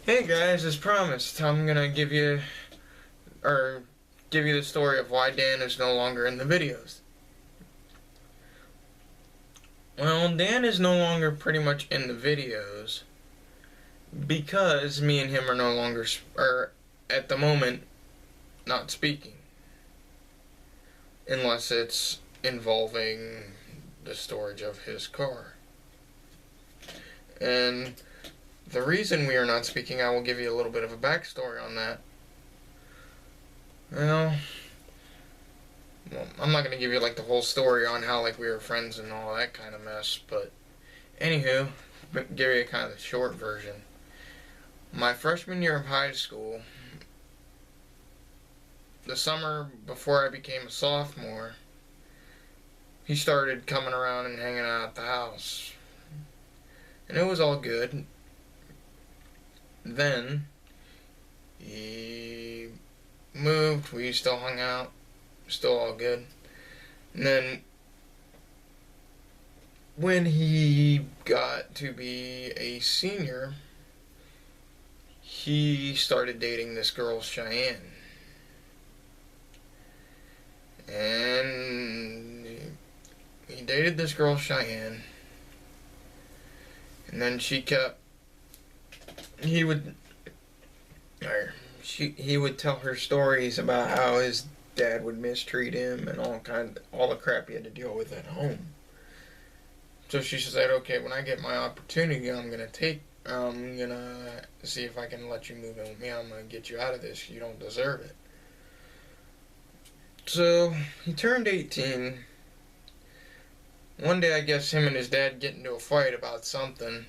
Hey guys, as promised, I'm gonna give you the story of why Dan is no longer in the videos. Well, Dan is no longer pretty much in the videos because me and him are no longer at the moment not speaking, unless it's involving the storage of his car. And the reason we are not speaking, I will give you a little bit of a backstory on that. Well, I'm not going to give you like the whole story on how like we were friends and all that kind of mess, but anywho, give you kind of the short version. My freshman year of high school, the summer before I became a sophomore, he started coming around and hanging out at the house. And it was all good. Then he moved, we still hung out, still all good. And then when he got to be a senior, he started dating this girl, Cheyenne. And he dated this girl, Cheyenne. And then he would tell her stories about how his dad would mistreat him and all the crap he had to deal with at home. So she said, okay, when I get my opportunity, I'm gonna see if I can let you move in with me. I'm gonna get you out of this. You don't deserve it. So he turned 18. One day, I guess him and his dad get into a fight about something.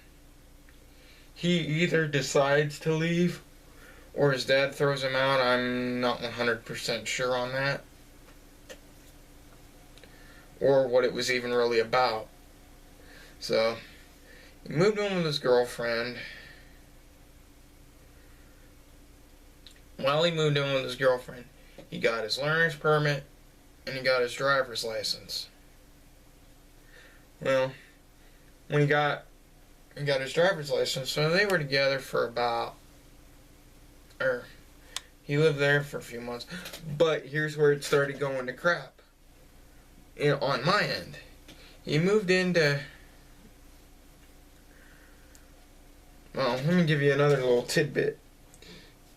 He either decides to leave or his dad throws him out. I'm not 100% sure on that, or what it was even really about. So he moved in with his girlfriend. While he moved in with his girlfriend, he got his learner's permit and he got his driver's license. Well, when he got his driver's license, so they were together for he lived there for a few months. But here's where it started going to crap. On my end, he moved into. Well, let me give you another little tidbit.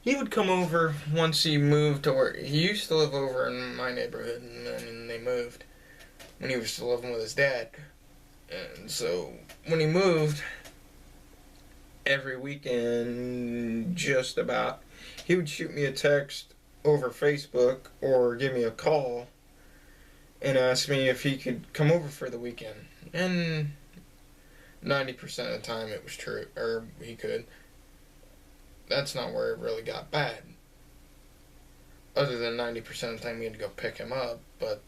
He would come over once he moved to where he used to live over in my neighborhood, and then they moved when he was still living with his dad. And so when he moved, every weekend, just about, he would shoot me a text over Facebook or give me a call and ask me if he could come over for the weekend. And 90% of the time it was true, or he could. That's not where it really got bad. Other than 90% of the time we had to go pick him up, but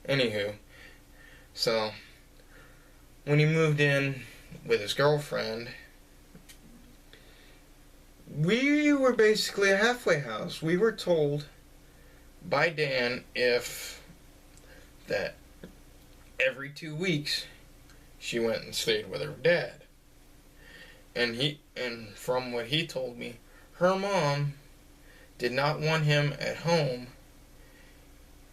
anywho. So, when he moved in with his girlfriend, we were basically a halfway house. We were told by Dan that every 2 weeks she went and stayed with her dad. And from what he told me, her mom did not want him at home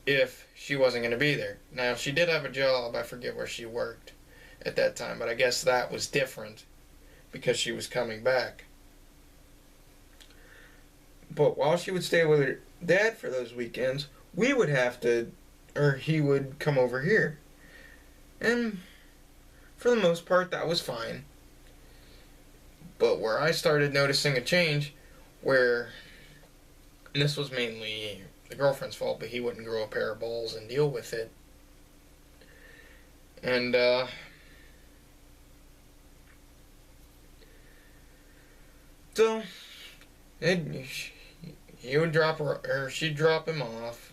if she wasn't going to be there. Now, she did have a job, I forget where she worked at that time, but I guess that was different because she was coming back. But while she would stay with her dad for those weekends, he would come over here. And for the most part, that was fine. But where I started noticing a change, and this was mainly the girlfriend's fault, but he wouldn't grow a pair of balls and deal with it. And, so, he would drop her, or she'd drop him off.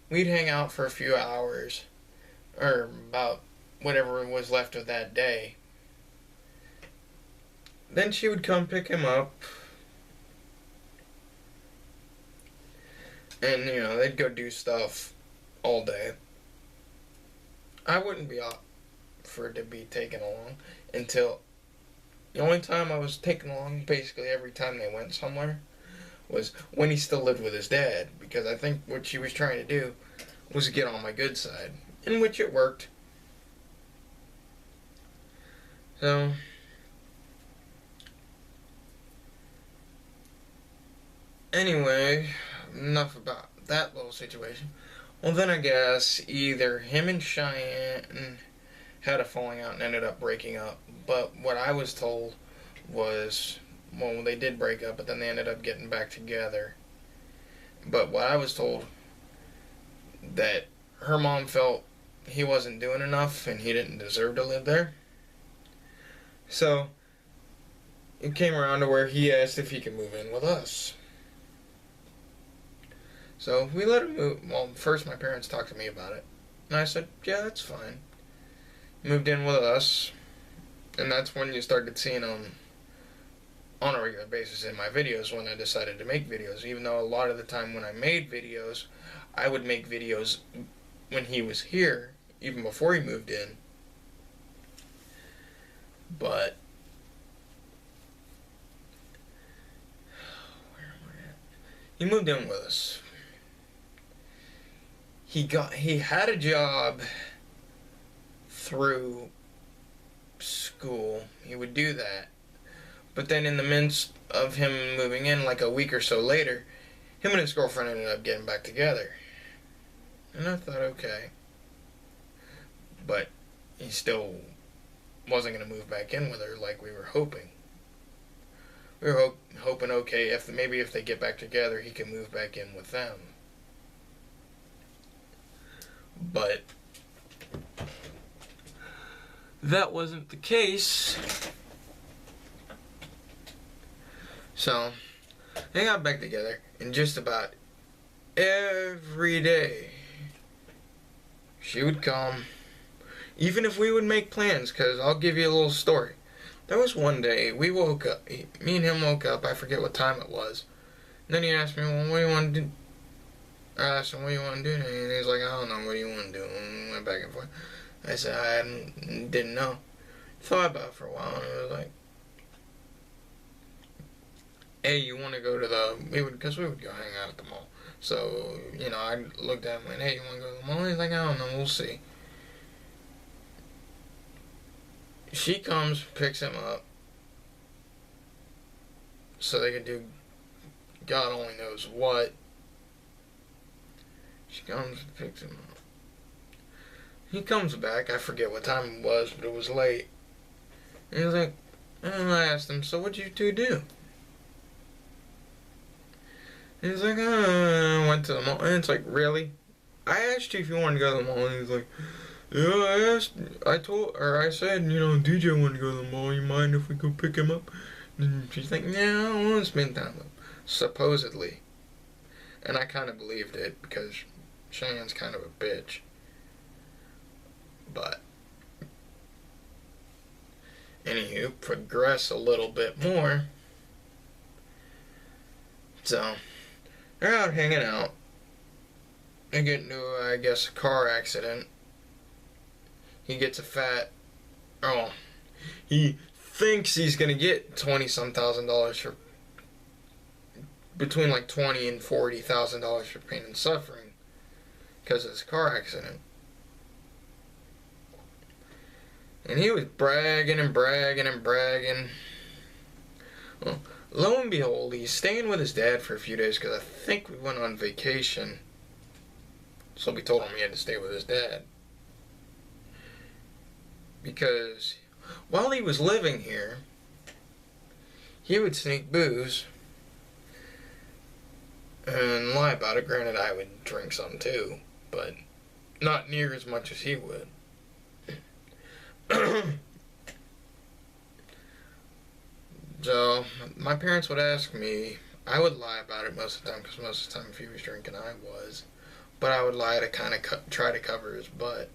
We'd hang out for a few hours, or about whatever was left of that day. Then she would come pick him up. And, they'd go do stuff all day. I wouldn't be up for it to be taken along until The only time I was taken along, basically every time they went somewhere, was when he still lived with his dad. Because I think what she was trying to do was get on my good side. In which it worked. So, anyway, enough about that little situation. Well, then I guess either him and Cheyenne had a falling out and ended up breaking up. But what I was told was, well, they did break up, but then they ended up getting back together. But what I was told, that her mom felt he wasn't doing enough and he didn't deserve to live there. So, it came around to where he asked if he could move in with us. So, we let him move. Well, first my parents talked to me about it. And I said, yeah, that's fine. Moved in with us. And that's when you started seeing him on a regular basis in my videos when I decided to make videos. Even though a lot of the time when I made videos, I would make videos when he was here, even before he moved in. But where am I at? He moved in with us. He had a job through school. He would do that. But then in the midst of him moving in, like a week or so later, him and his girlfriend ended up getting back together. And I thought, okay. But he still wasn't going to move back in with her like we were hoping. We were hoping, okay, if they get back together, he can move back in with them. But that wasn't the case. So, they got back together, and just about every day, she would come, even if we would make plans, because I'll give you a little story. There was one day, we woke up, me and him woke up, I forget what time it was, and then he asked me, well, what do you want to do? I asked him, what do you want to do today? And he's like, I don't know, what do you want to do? And we went back and forth. I said, I didn't know. Thought about it for a while, and it was like, hey, you want to go to because we would go hang out at the mall. So, I looked at him and went, hey, you want to go to the mall? He's like, I don't know, we'll see. She comes, picks him up, so they could do God only knows what. She comes and picks him up. He comes back, I forget what time it was, but it was late. And he was like, and I asked him, so what'd you two do? And he's like, I went to the mall. And it's like, really? I asked you if you wanted to go to the mall. And he's like, yeah, I said, DJ wanted to go to the mall. You mind if we go pick him up? And she's like, yeah, I want to spend time with him. Supposedly. And I kind of believed it because Cheyenne's kind of a bitch. But, anywho, progress a little bit more. So, they're out hanging out. They get into, I guess, a car accident. He gets he thinks he's going to get $20-some thousand for, between like $20,000 and $40,000 for pain and suffering because of this car accident. And he was bragging and bragging and bragging. Well, lo and behold, he's staying with his dad for a few days because I think we went on vacation. So we told him he had to stay with his dad. Because while he was living here, he would sneak booze and lie about it. Granted, I would drink some too, but not near as much as he would. So, my parents would ask me, I would lie about it most of the time, because most of the time if he was drinking, I was. But I would lie to kind of try to cover his butt,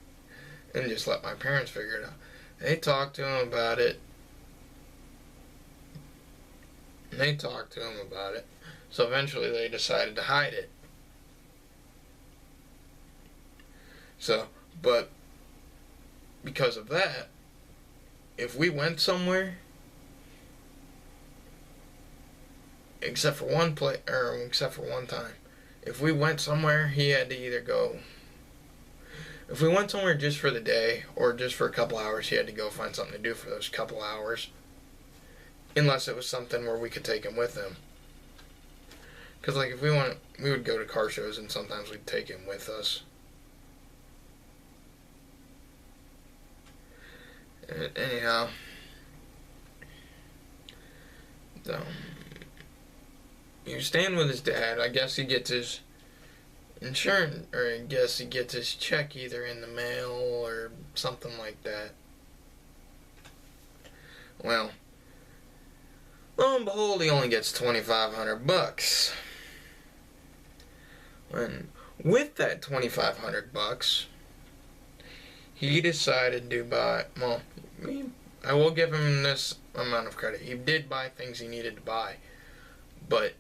and just let my parents figure it out. They talked to him about it. So eventually they decided to hide it. So, but because of that, if we went somewhere, except for one time. If we went somewhere, he had to either go. If we went somewhere just for the day or just for a couple hours, he had to go find something to do for those couple hours. Unless it was something where we could take him with him. Because, like, if we would go to car shows and sometimes we'd take him with us. Anyhow. So, you're staying with his dad. I guess he gets his insurance, or I guess he gets his check either in the mail or something like that. Well, lo and behold, he only gets $2,500. When with that $2,500, he decided to buy. Well, I will give him this amount of credit. He did buy things he needed to buy,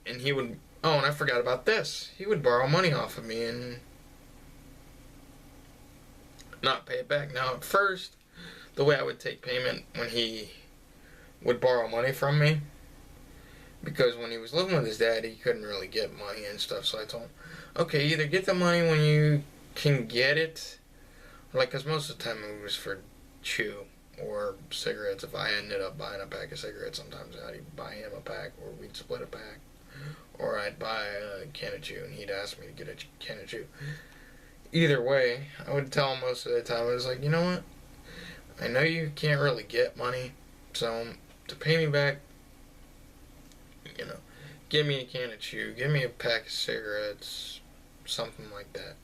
and he would. Oh, and I forgot about this. He would borrow money off of me and not pay it back. Now, at first, the way I would take payment when he would borrow money from me, because when he was living with his dad, he couldn't really get money and stuff, so I told him, okay, either get the money when you can get it, because most of the time it was for chew or cigarettes. If I ended up buying a pack of cigarettes, sometimes I'd buy him a pack, or we'd split a pack. Or I'd buy a can of chew, and he'd ask me to get a can of chew. Either way, I would tell him most of the time, I was like, you know what? I know you can't really get money, so to pay me back, give me a can of chew, give me a pack of cigarettes, something like that.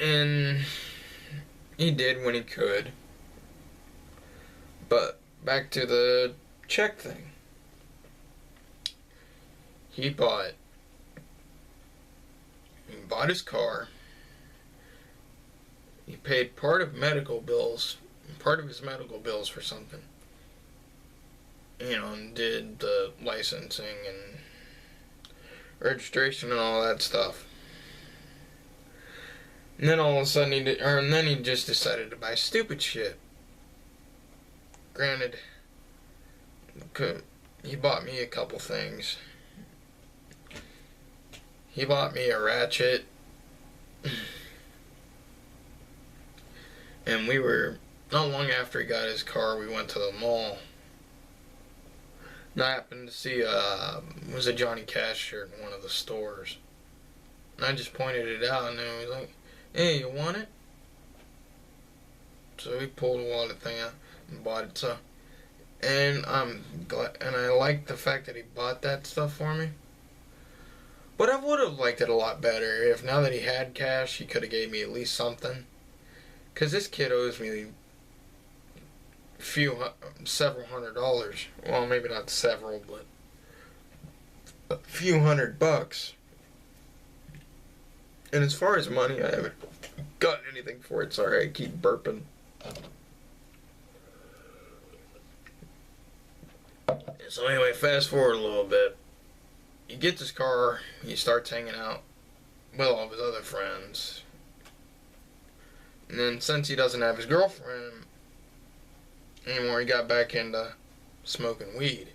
And he did when he could. But back to the check thing. He bought his car. He paid part of his medical bills for something. And did the licensing and registration and all that stuff. And then all of a sudden he just decided to buy stupid shit. Granted, he bought me a couple things. He bought me a ratchet. And we were, not long after he got his car, we went to the mall. And I happened to see it was a Johnny Cash shirt in one of the stores. And I just pointed it out, and he was like, hey, you want it? So he pulled a wallet thing out and bought it. And I'm glad, and I like the fact that he bought that stuff for me. But I would have liked it a lot better if, now that he had cash, he could have gave me at least something. Because this kid owes me several $100s. Well, maybe not several, but a few $100. And as far as money, I haven't gotten anything for it. Sorry, I keep burping. So anyway, fast forward a little bit. He gets his car, he starts hanging out with all of his other friends. And then since he doesn't have his girlfriend anymore, he got back into smoking weed.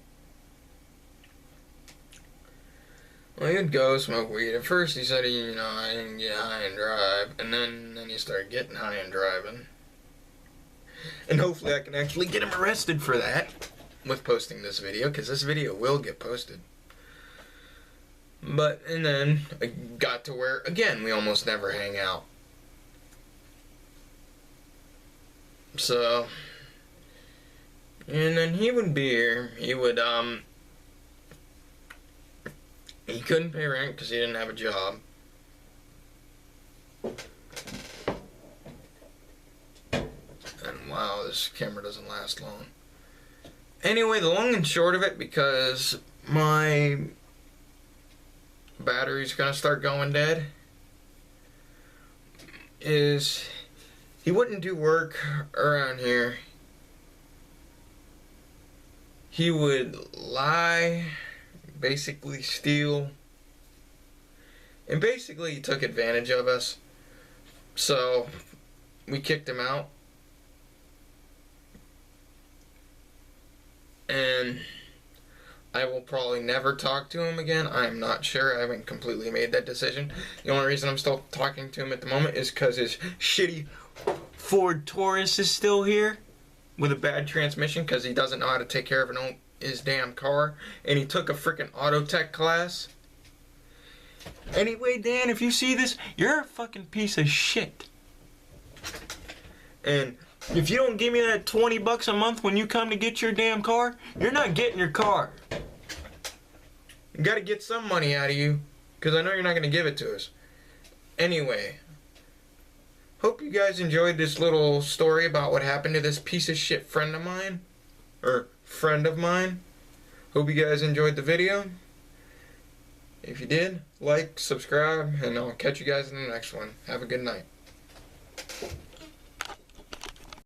Well, he would go smoke weed. At first he said I didn't get high and drive. And then he started getting high and driving. And hopefully I can actually get him arrested for that with posting this video, because this video will get posted. And then I got to where, again, we almost never hang out. So, and then he would be here. He would, he couldn't pay rent because he didn't have a job. And wow, this camera doesn't last long. Anyway, the long and short of it, because my battery's gonna start going dead, is he wouldn't do work around here. He would lie, basically steal, and basically he took advantage of us. So we kicked him out. and I will probably never talk to him again. I'm not sure. I haven't completely made that decision. The only reason I'm still talking to him at the moment is because his shitty Ford Taurus is still here with a bad transmission because he doesn't know how to take care of his damn car. And he took a freaking auto tech class. Anyway, Dan, if you see this, you're a fucking piece of shit. And if you don't give me that $20 a month when you come to get your damn car, you're not getting your car. You gotta get some money out of you, because I know you're not gonna give it to us. Anyway, hope you guys enjoyed this little story about what happened to this piece of shit friend of mine. Hope you guys enjoyed the video. If you did, like, subscribe, and I'll catch you guys in the next one. Have a good night.